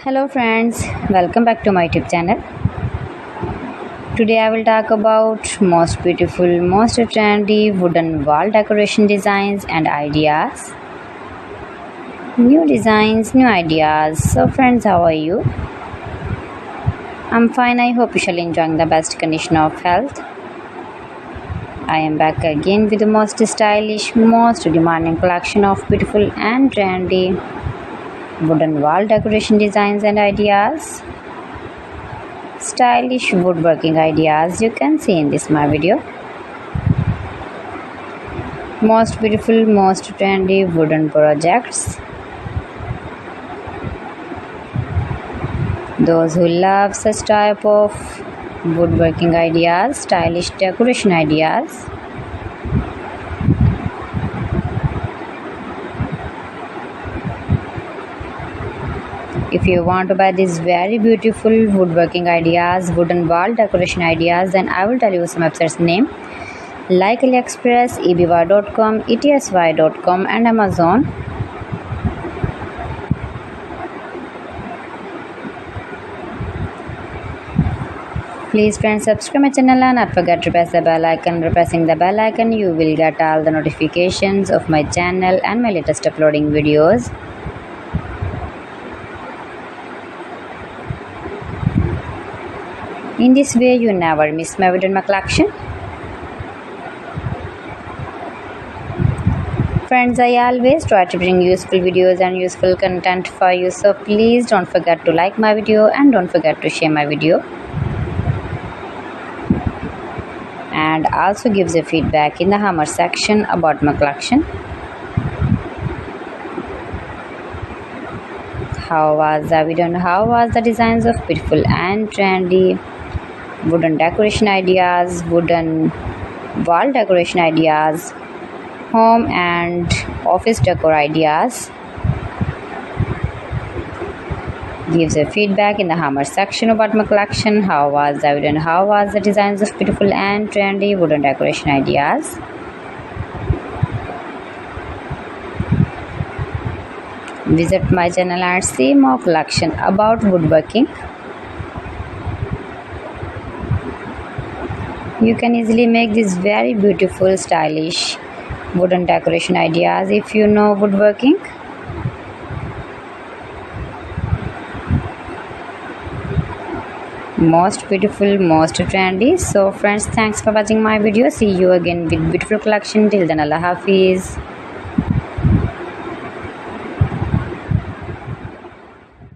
Hello friends, welcome back to my YouTube channel. Today I will talk about most beautiful, most trendy wooden wall decoration designs and ideas. New designs, new ideas. So friends, how are you? I'm fine. I hope you shall enjoying the best condition of health. I am back again with the most stylish, most demanding collection of beautiful and trendy wooden wall decoration designs and ideas. Stylish woodworking ideas you can see in this my video. Most beautiful, most trendy wooden projects. Those who love such type of woodworking ideas, stylish decoration ideas. If you want to buy these very beautiful woodworking ideas, wooden wall decoration ideas, then I will tell you some websites name like AliExpress, eBay.com, ETSY.com and Amazon. Please friends, subscribe my channel and not forget to press the bell icon. By pressing the bell icon, you will get all the notifications of my channel and my latest uploading videos. In this way, you never miss my video in my collection. Friends, I always try to bring useful videos and useful content for you. So please don't forget to like my video and don't forget to share my video. And also gives a feedback in the hammer section about my collection. How was the video and how was the designs of beautiful and trendy wooden decoration ideas, wooden wall decoration ideas, home and office decor ideas. Gives a feedback in the hammer section about my collection. How was the video and how was the designs of beautiful and trendy wooden decoration ideas. Visit my channel and see more collection about woodworking. You can easily make these very beautiful, stylish wooden decoration ideas if you know woodworking. Most beautiful, most trendy. So friends, thanks for watching my video. See you again with beautiful collection. Till then, Allah Hafiz.